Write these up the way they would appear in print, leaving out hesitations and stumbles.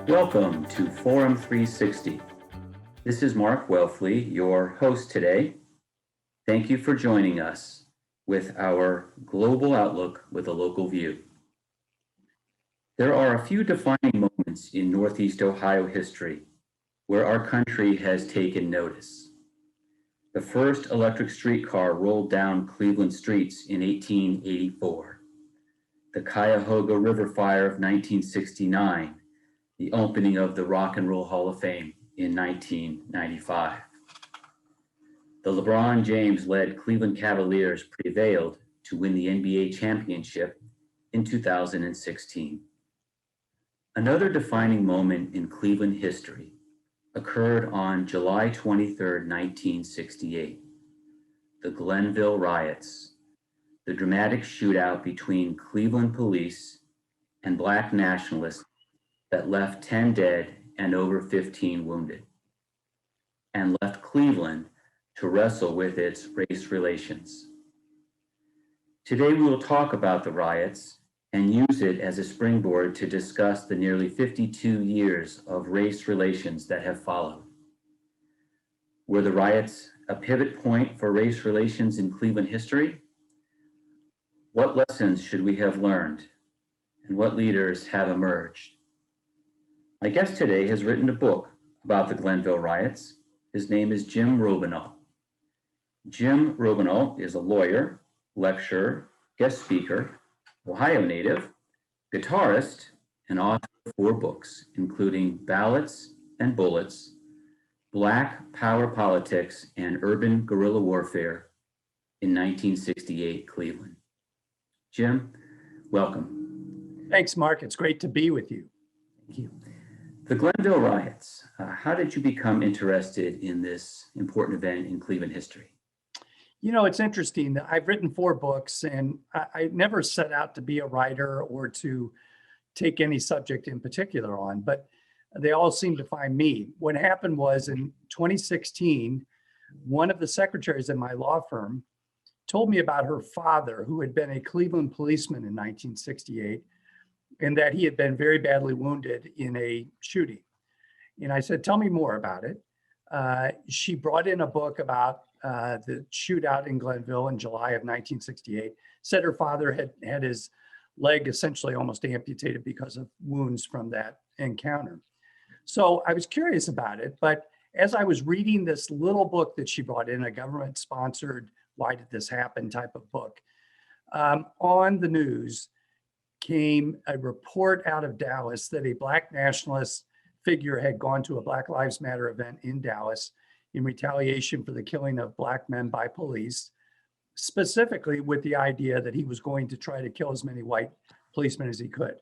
Welcome to Forum 360. This is Mark Welfley, your host today. Thank you for joining us with our global outlook with a local view. There are a few defining moments in Northeast Ohio history where our country has taken notice. The first electric streetcar rolled down Cleveland streets in 1884. The Cuyahoga River Fire of 1969. The opening of the Rock and Roll Hall of Fame in 1995. The LeBron James-led Cleveland Cavaliers prevailed to win the NBA championship in 2016. Another defining moment in Cleveland history occurred on July 23, 1968. The Glenville riots, the dramatic shootout between Cleveland police and Black nationalists that left 10 dead and over 15 wounded, and left Cleveland to wrestle with its race relations. Today we will talk about the riots and use it as a springboard to discuss the nearly 52 years of race relations that have followed. Were the riots a pivot point for race relations in Cleveland history? What lessons should we have learned, and what leaders have emerged? My guest today has written a book about the Glenville riots. His name is Jim Robineau. Jim Robineau is a lawyer, lecturer, guest speaker, Ohio native, guitarist, and author of 4 books, including Ballots and Bullets, Black Power Politics and Urban Guerrilla Warfare in 1968 Cleveland. Jim, welcome. Thanks, Mark. It's great to be with you. Thank you. The Glenville riots, how did you become interested in this important event in Cleveland history? You know, it's interesting. I've written 4 books, and I never set out to be a writer or to take any subject in particular on, but they all seem to find me. What happened was in 2016, one of the secretaries in my law firm told me about her father, who had been a Cleveland policeman in 1968, and that he had been very badly wounded in a shooting. And I said, tell me more about it. She brought in a book about the shootout in Glenville in July of 1968, said her father had his leg essentially almost amputated because of wounds from that encounter. So I was curious about it, but as I was reading this little book that she brought in, a government-sponsored, why did this happen type of book, on the news came a report out of Dallas that a Black nationalist figure had gone to a Black Lives Matter event in Dallas in retaliation for the killing of Black men by police, specifically with the idea that he was going to try to kill as many white policemen as he could.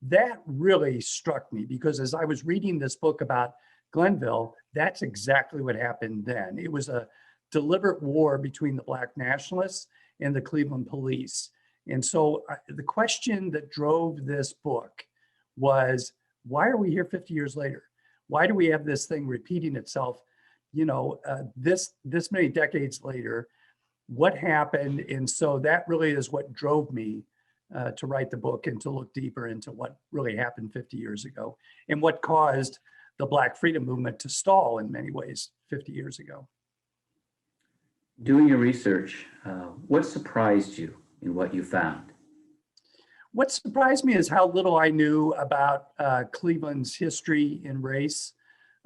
That really struck me because as I was reading this book about Glenville, that's exactly what happened then. It was a deliberate war between the Black nationalists and the Cleveland police. And so the question that drove this book was, why are we here 50 years later? Why do we have this thing repeating itself, this many decades later? What happened? And so that really is what drove me to write the book and to look deeper into what really happened 50 years ago and what caused the Black freedom movement to stall in many ways 50 years ago. Doing your research, what surprised you in what you found? What surprised me is how little I knew about Cleveland's history in race.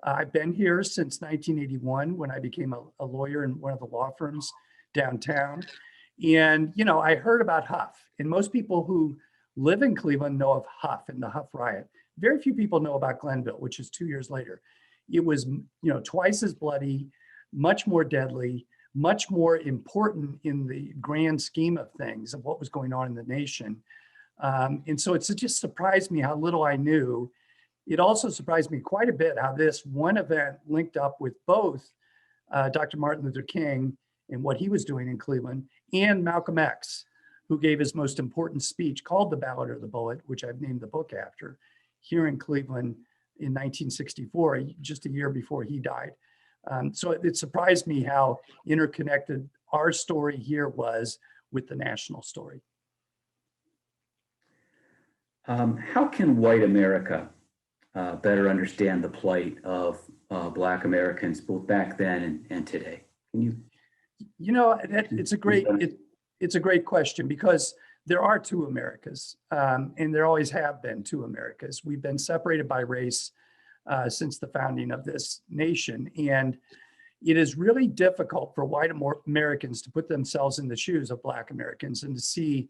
I've been here since 1981 when I became a lawyer in one of the law firms downtown. And, I heard about Huff. And most people who live in Cleveland know of Huff and the Huff riot. Very few people know about Glenville, which is 2 years later. It was, twice as bloody, much more deadly, much more important in the grand scheme of things of what was going on in the nation. And so it just surprised me how little I knew. It also surprised me quite a bit how this one event linked up with both Dr. Martin Luther King and what he was doing in Cleveland, and Malcolm X, who gave his most important speech called The Ballot or the Bullet, which I've named the book after, here in Cleveland in 1964, just a year before he died. So it surprised me how interconnected our story here was with the national story. How can white America better understand the plight of Black Americans both back then and today? Can you? It's a great question, because there are two Americas, and there always have been two Americas. We've been separated by race since the founding of this nation, and it is really difficult for white Americans to put themselves in the shoes of Black Americans and to see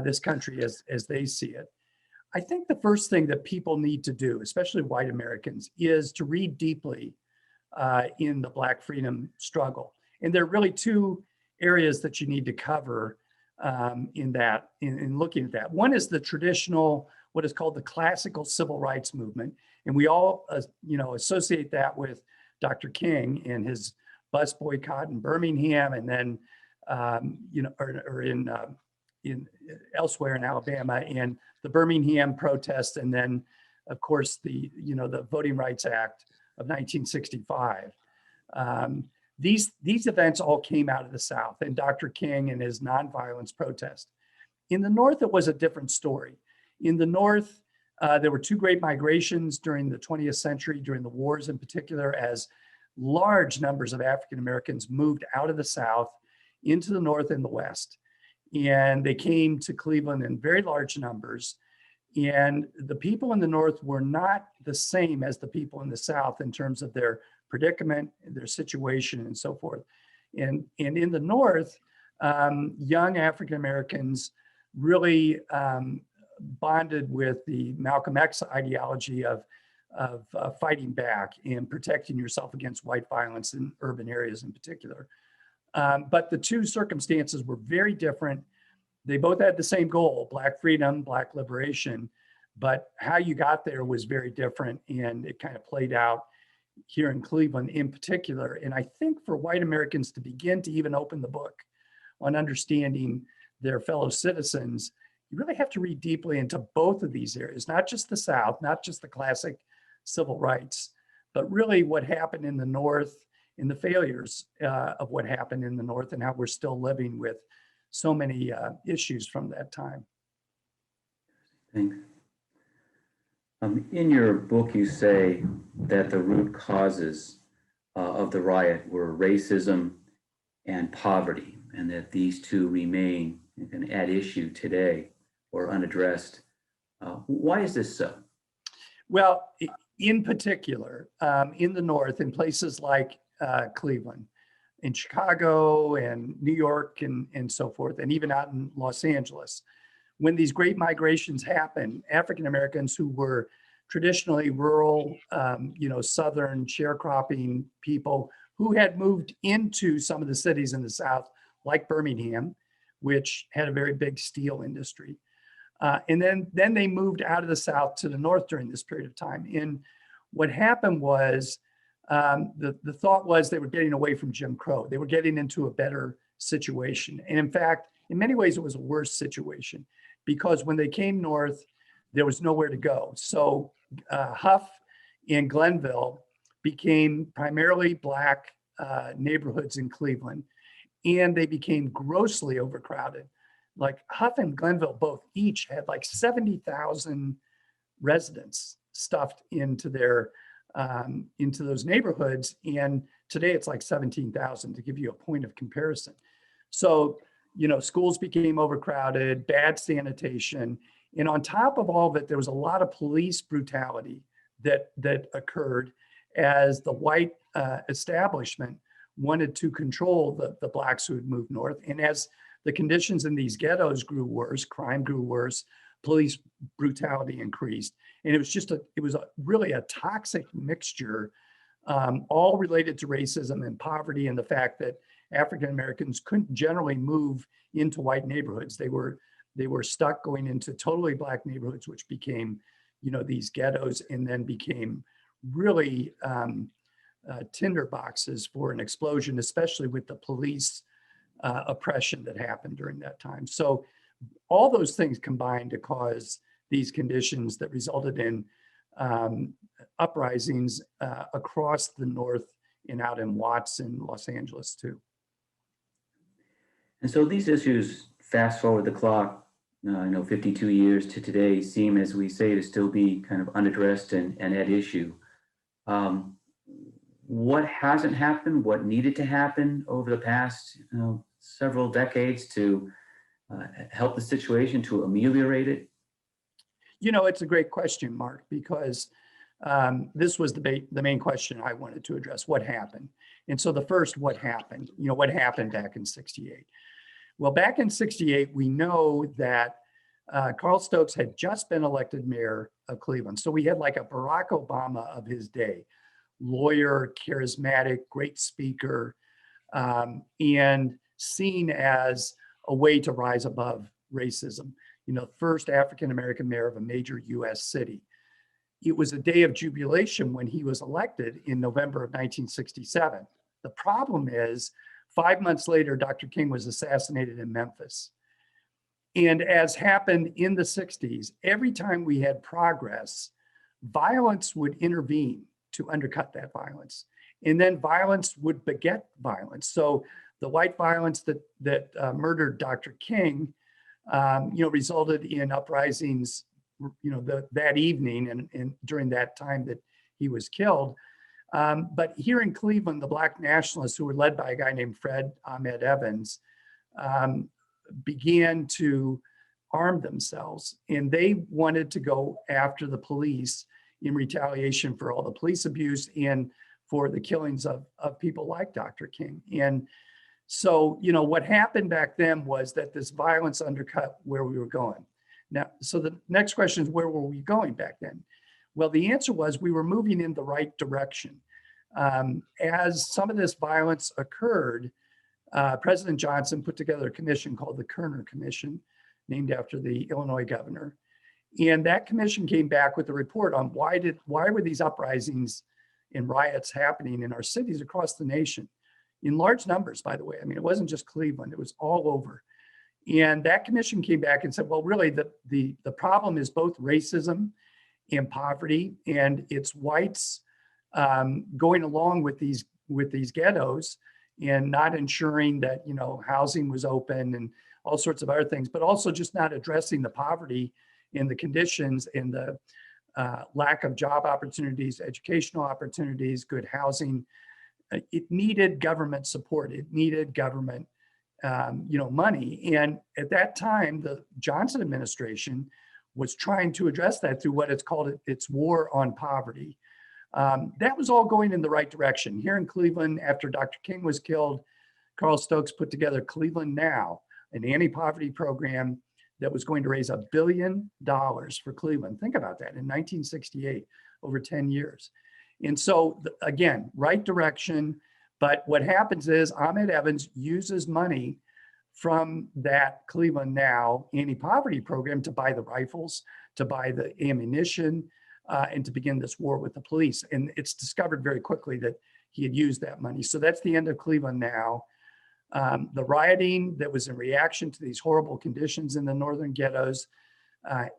this country as they see it. I think the first thing that people need to do, especially white Americans, is to read deeply in the Black freedom struggle. And there are really two areas that you need to cover in looking at that. One is the traditional, what is called the classical civil rights movement. And we all associate that with Dr. King and his bus boycott in Birmingham, and then in elsewhere in Alabama, and the Birmingham protests, and then of course the Voting Rights Act of 1965. These events all came out of the South, and Dr. King and his nonviolence protest. In the North, it was a different story. In the North, there were two great migrations during the 20th century, during the wars in particular, as large numbers of African Americans moved out of the South into the North and the West. And they came to Cleveland in very large numbers. And the people in the North were not the same as the people in the South in terms of their predicament, their situation, and so forth. And in the North, young African Americans really bonded with the Malcolm X ideology of fighting back and protecting yourself against white violence in urban areas in particular. But the two circumstances were very different. They both had the same goal, Black freedom, Black liberation, but how you got there was very different, and it kind of played out here in Cleveland in particular. And I think for white Americans to begin to even open the book on understanding their fellow citizens, you really have to read deeply into both of these areas, not just the South, not just the classic civil rights, but really what happened in the North, and the failures of what happened in the North, and how we're still living with so many issues from that time. Thanks. In your book, you say that the root causes of the riot were racism and poverty, and that these two remain at issue today or unaddressed. Why is this so? Well, in particular, in the North, in places like Cleveland, in Chicago and New York and so forth, and even out in Los Angeles, when these great migrations happened, African Americans who were traditionally rural, Southern sharecropping people who had moved into some of the cities in the South, like Birmingham, which had a very big steel industry. And then they moved out of the South to the North during this period of time. And what happened was, the thought was they were getting away from Jim Crow. They were getting into a better situation. And in fact, in many ways, it was a worse situation, because when they came north, there was nowhere to go. So Huff and Glenville became primarily Black neighborhoods in Cleveland, and they became grossly overcrowded. Like Huff and Glenville both each had like 70,000 residents stuffed into those neighborhoods. And today it's like 17,000, to give you a point of comparison. So, schools became overcrowded, bad sanitation. And on top of all of it, there was a lot of police brutality that occurred as the white establishment wanted to control the Blacks who had moved north. And as the conditions in these ghettos grew worse, crime grew worse, police brutality increased. And it was really a toxic mixture, all related to racism and poverty, and the fact that African Americans couldn't generally move into white neighborhoods. They were stuck going into totally Black neighborhoods, which became, these ghettos, and then became really tinder boxes for an explosion, especially with the police oppression that happened during that time. So all those things combined to cause these conditions that resulted in uprisings across the North and out in Watts in Los Angeles too. And so these issues, fast forward the clock, 52 years to today, seem, as we say, to still be kind of unaddressed and at issue. Um, what hasn't happened, what needed to happen over the past several decades to help the situation, to ameliorate it? It's a great question, Mark, because this was the main question I wanted to address. What happened? And so the first, what happened? What happened back in 68? Well, back in 68, we know that Carl Stokes had just been elected mayor of Cleveland. So we had like a Barack Obama of his day, lawyer, charismatic, great speaker, and seen as a way to rise above racism. First African-American mayor of a major US city. It was a day of jubilation when he was elected in November of 1967. The problem is, 5 months later, Dr. King was assassinated in Memphis. And as happened in the 60s, every time we had progress, violence would intervene to undercut that violence. And then violence would beget violence. So the white violence that murdered Dr. King, resulted in uprisings, that evening and during that time that he was killed. But here in Cleveland, the Black nationalists, who were led by a guy named Fred Ahmed Evans, began to arm themselves, and they wanted to go after the police in retaliation for all the police abuse and for the killings of people like Dr. King. And so, what happened back then was that this violence undercut where we were going. Now, so the next question is, where were we going back then? Well, the answer was we were moving in the right direction. As some of this violence occurred, President Johnson put together a commission called the Kerner Commission, named after the Illinois governor. And that commission came back with a report on why were these uprisings and riots happening in our cities across the nation, in large numbers, by the way. I mean, it wasn't just Cleveland, it was all over. And that commission came back and said, well, really, the problem is both racism and poverty, and it's whites going along with these ghettos and not ensuring that housing was open and all sorts of other things, but also just not addressing the poverty and the conditions and the lack of job opportunities, educational opportunities, good housing. It needed government support. It needed government money. And at that time, the Johnson administration was trying to address that through what it's called its war on poverty. That was all going in the right direction. Here in Cleveland, after Dr. King was killed, Carl Stokes put together Cleveland Now, an anti-poverty program that was going to raise $1 billion for Cleveland. Think about that, in 1968, over 10 years. And so, again, right direction. But what happens is Ahmed Evans uses money from that Cleveland Now anti-poverty program to buy the rifles, to buy the ammunition, and to begin this war with the police. And it's discovered very quickly that he had used that money. So that's the end of Cleveland Now. The rioting that was in reaction to these horrible conditions in the northern ghettos,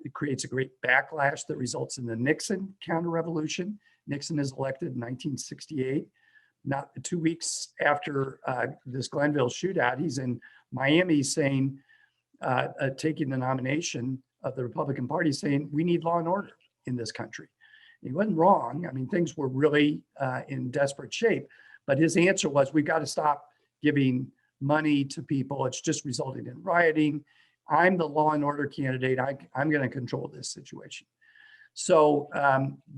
it creates a great backlash that results in the Nixon counter-revolution. Nixon is elected in 1968. Not 2 weeks after this Glenville shootout, he's in Miami saying, taking the nomination of the Republican Party, saying, we need law and order in this country. He wasn't wrong. I mean, things were really in desperate shape, but his answer was, we've got to stop giving money to people. It's just resulting in rioting. I'm the law and order candidate. I'm going to control this situation. So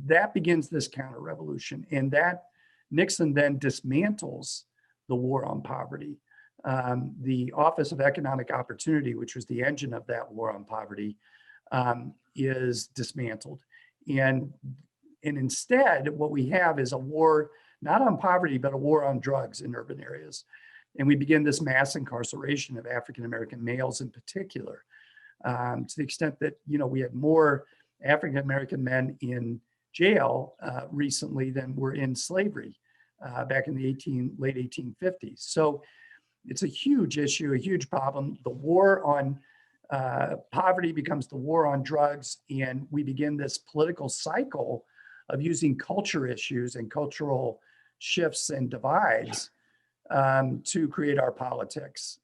that begins this counter-revolution, and that Nixon then dismantles the war on poverty. The Office of Economic Opportunity, which was the engine of that war on poverty, is dismantled. And instead, what we have is a war, not on poverty, but a war on drugs in urban areas. And we begin this mass incarceration of African-American males in particular, to the extent that, we had more African-American men in jail recently than were in slavery back in the late 1850s. So it's a huge issue, a huge problem. The war on poverty becomes the war on drugs, and we begin this political cycle of using culture issues and cultural shifts and divides to create our politics.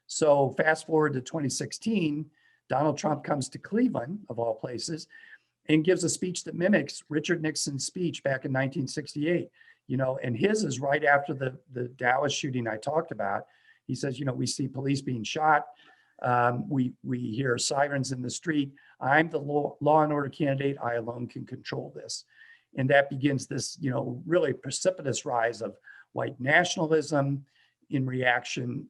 So fast forward to 2016, Donald Trump comes to Cleveland, of all places, and gives a speech that mimics Richard Nixon's speech back in 1968. And his is right after the Dallas shooting I talked about. He says, we see police being shot. We hear sirens in the street. I'm the law and order candidate. I alone can control this. And that begins this, really precipitous rise of white nationalism in reaction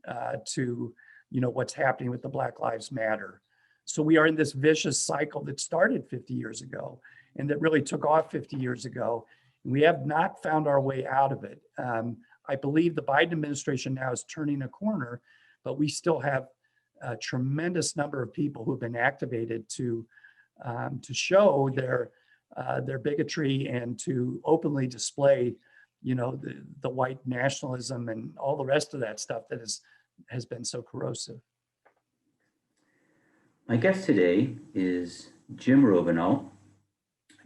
to, what's happening with the Black Lives Matter. So we are in this vicious cycle that started 50 years ago and that really took off 50 years ago. We have not found our way out of it. I believe the Biden administration now is turning a corner, but we still have a tremendous number of people who've been activated to show their bigotry and to openly display, the white nationalism and all the rest of that stuff that has been so corrosive. My guest today is Jim Robineau.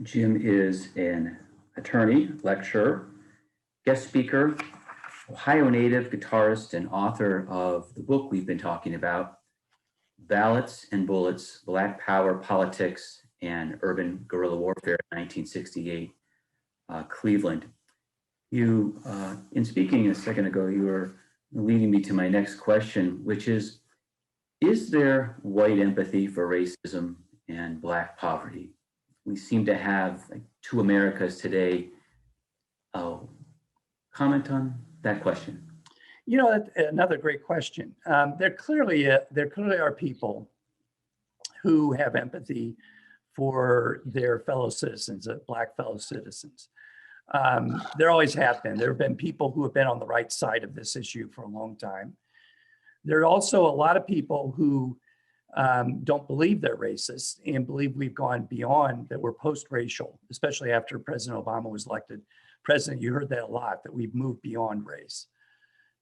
Jim is an attorney, lecturer, guest speaker, Ohio native, guitarist, and author of the book we've been talking about, Ballots and Bullets, Black Power, Politics, and Urban Guerrilla Warfare, 1968, Cleveland. You, in speaking a second ago, you were leading me to my next question, which is there white empathy for racism and Black poverty? We seem to have two Americas today. Comment on that question. That's another great question. There clearly are people who have empathy for their fellow citizens, Black fellow citizens. There always have been. There have been people who have been on the right side of this issue for a long time. There are also a lot of people who don't believe they're racist and believe we've gone beyond, that we're post-racial, especially after President Obama was elected president. You heard that a lot, that we've moved beyond race.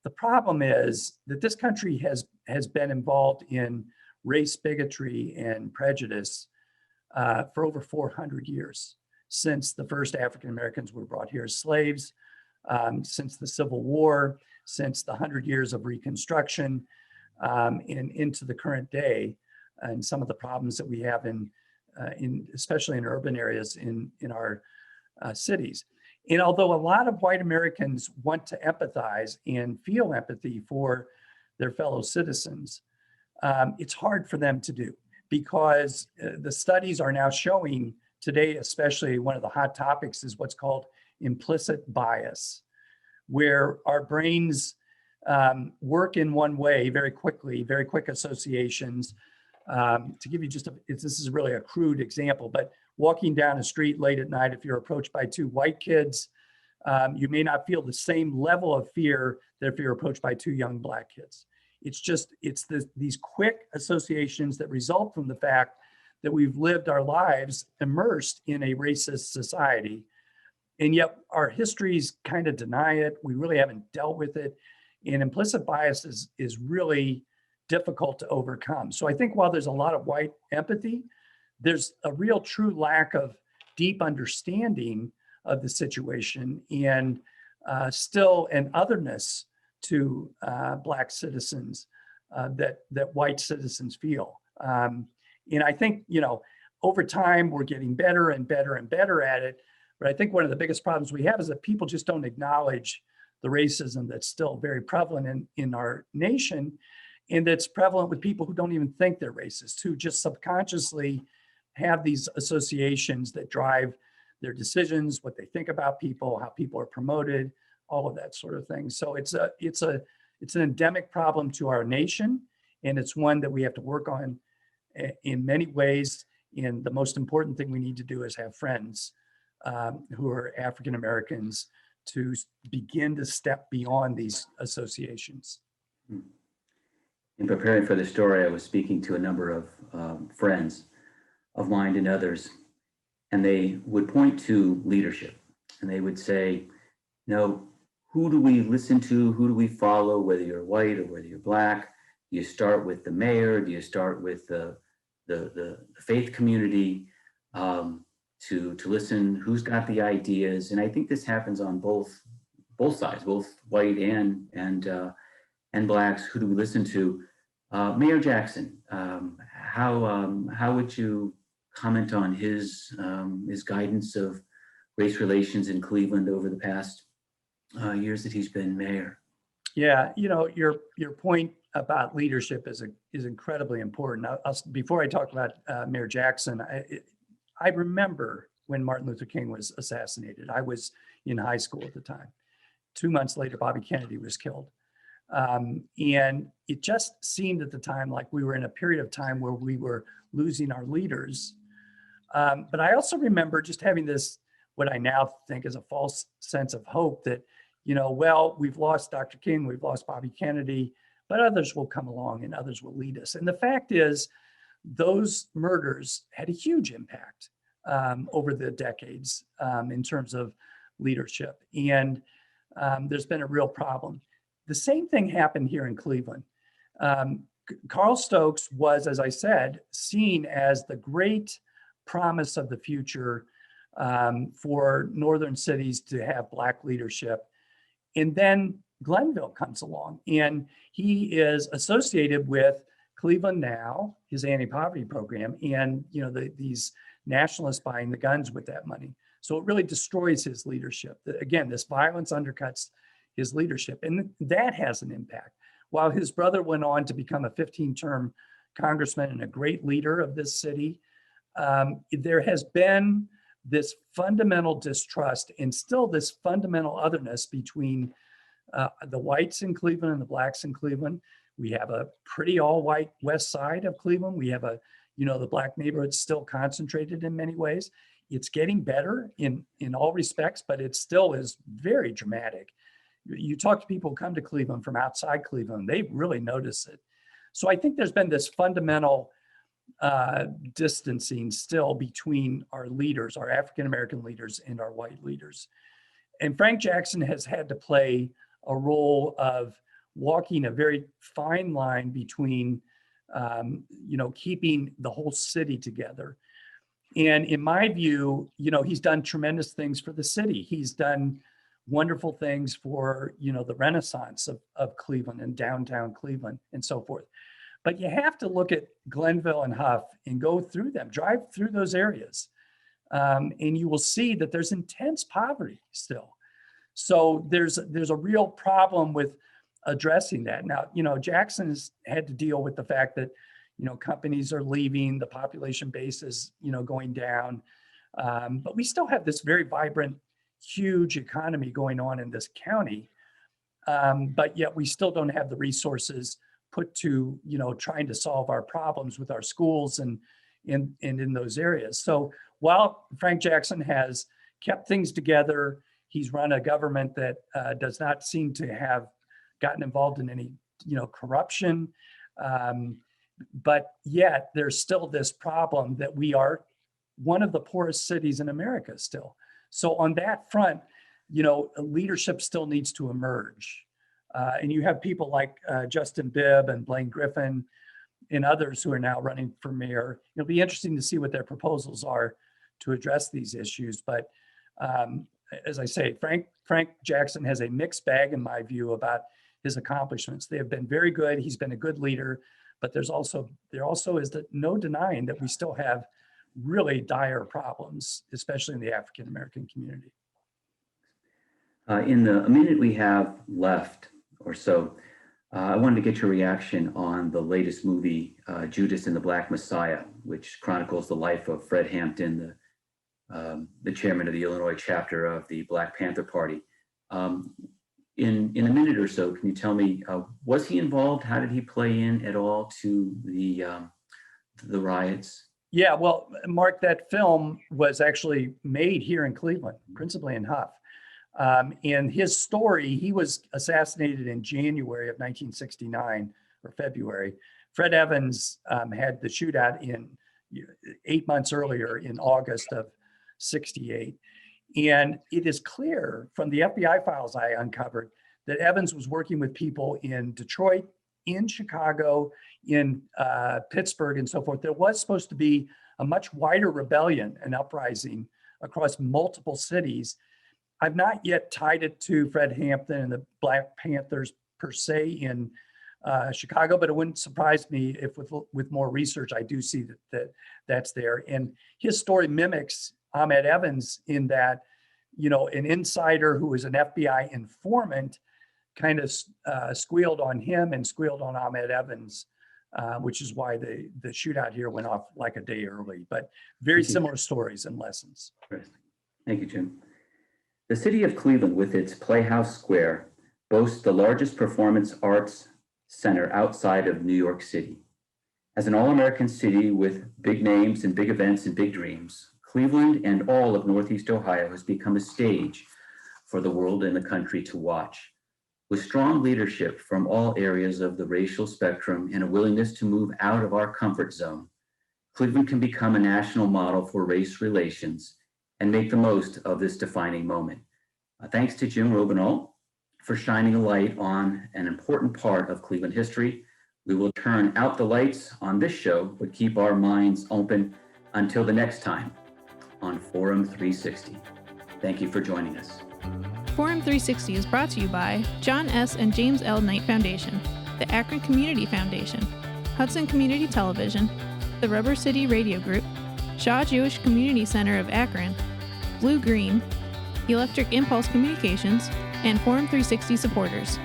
The problem is that this country has been involved in race bigotry and prejudice for over 400 years, since the first African Americans were brought here as slaves, since the Civil War, since the 100 years of Reconstruction, and into the current day, and some of the problems that we have in especially in urban areas in our cities. And although a lot of white Americans want to empathize and feel empathy for their fellow citizens, it's hard for them to do, because the studies are now showing today, especially one of the hot topics is what's called implicit bias, where our brains work in one way very quickly, very quick associations. To give you this is really a crude example, but walking down a street late at night, if you're approached by two white kids, you may not feel the same level of fear that if you're approached by two young Black kids. It's these quick associations that result from the fact that we've lived our lives immersed in a racist society. And yet our histories kind of deny it. We really haven't dealt with it. And implicit bias is really difficult to overcome. So I think while there's a lot of white empathy, there's a real true lack of deep understanding of the situation and still an otherness to Black citizens that white citizens feel. And I think, over time, we're getting better and better and better at it. But I think one of the biggest problems we have is that people just don't acknowledge the racism that's still very prevalent in our nation, and that's prevalent with people who don't even think they're racist, who just subconsciously have these associations that drive their decisions, what they think about people, how people are promoted, all of that sort of thing. So it's an endemic problem to our nation, and it's one that we have to work on in many ways. And the most important thing we need to do is have friends who are African Americans to begin to step beyond these associations. In preparing for the story, I was speaking to a number of friends of mine and others, and they would point to leadership, and they would say, who do we listen to? Who do we follow, whether you're white or whether you're Black? Do you start with the mayor? Do you start with the faith community to listen? Who's got the ideas? And I think this happens on both both sides, both white and blacks. Who do we listen to? Mayor Jackson, how would you comment on his guidance of race relations in Cleveland over the past years that he's been mayor? Yeah, your point about leadership is incredibly important. Before I talk about Mayor Jackson, I remember when Martin Luther King was assassinated. I was in high school at the time. 2 months later, Bobby Kennedy was killed. And it just seemed at the time like we were in a period of time where we were losing our leaders. But I also remember just having this, what I now think is a false sense of hope that, well, we've lost Dr. King, we've lost Bobby Kennedy, but others will come along and others will lead us. And the fact is, those murders had a huge impact over the decades in terms of leadership. And there's been a real problem. The same thing happened here in Cleveland. Carl Stokes was, as I said, seen as the great promise of the future for northern cities to have Black leadership. And then Glenville comes along, and he is associated with Cleveland Now, his anti-poverty program, and these nationalists buying the guns with that money. So it really destroys his leadership. Again, this violence undercuts his leadership, and that has an impact. While his brother went on to become a 15-term congressman and a great leader of this city, there has been this fundamental distrust and still this fundamental otherness between the whites in Cleveland and the blacks in Cleveland. We have a pretty all-white west side of Cleveland. We have the Black neighborhood still concentrated in many ways. It's getting better in all respects, but it still is very dramatic. You talk to people who come to Cleveland from outside Cleveland, they really notice it. So I think there's been this fundamental distancing still between our leaders, our African-American leaders, and our white leaders. And Frank Jackson has had to play a role of walking a very fine line between, keeping the whole city together. And in my view, he's done tremendous things for the city. He's done wonderful things for, the renaissance of Cleveland and downtown Cleveland and so forth. But you have to look at Glenville and Huff and go through them, drive through those areas. And you will see that there's intense poverty still. So there's a real problem with addressing that. Now, Jackson has had to deal with the fact that, companies are leaving, the population base is, going down. But we still have this very vibrant, huge economy going on in this county. But yet we still don't have the resources put to, trying to solve our problems with our schools and in those areas. So while Frank Jackson has kept things together, he's run a government that does not seem to have gotten involved in any, corruption. But yet there's still this problem that we are one of the poorest cities in America still. So on that front, leadership still needs to emerge. And you have people like Justin Bibb and Blaine Griffin and others who are now running for mayor. It'll be interesting to see what their proposals are to address these issues. But as I say, Frank Jackson has a mixed bag in my view about his accomplishments. They have been very good. He's been a good leader, but there also is no denying that we still have really dire problems, especially in the African-American community. In the minute we have left or so, I wanted to get your reaction on the latest movie, Judas and the Black Messiah, which chronicles the life of Fred Hampton, the chairman of the Illinois chapter of the Black Panther Party. In a minute or so, can you tell me, was he involved? How did he play in at all to the riots? Yeah, well, Mark, that film was actually made here in Cleveland, principally in Huff. And his story, he was assassinated in January of 1969 or February. Fred Evans had the shootout in 8 months earlier in August of 68. And it is clear from the FBI files I uncovered that Evans was working with people in Detroit, in Chicago, in Pittsburgh, and so forth. There was supposed to be a much wider rebellion and uprising across multiple cities. I've not yet tied it to Fred Hampton and the Black Panthers per se in Chicago, but it wouldn't surprise me if with more research, I do see that's there. And his story mimics Ahmed Evans in that, an insider who was an FBI informant kind of squealed on him and squealed on Ahmed Evans, which is why the shootout here went off like a day early, but very similar stories and lessons. Thank you, Jim. The city of Cleveland, with its Playhouse Square, boasts the largest performance arts center outside of New York City. As an all-American city with big names and big events and big dreams, Cleveland and all of Northeast Ohio has become a stage for the world and the country to watch. With strong leadership from all areas of the racial spectrum and a willingness to move out of our comfort zone, Cleveland can become a national model for race relations and make the most of this defining moment. Thanks to Jim Robineau for shining a light on an important part of Cleveland history. We will turn out the lights on this show, but keep our minds open until the next time on Forum 360. Thank you for joining us. Forum 360 is brought to you by John S. and James L. Knight Foundation, the Akron Community Foundation, Hudson Community Television, the Rubber City Radio Group, Shaw Jewish Community Center of Akron, Blue Green, Electric Impulse Communications, and Forum 360 supporters.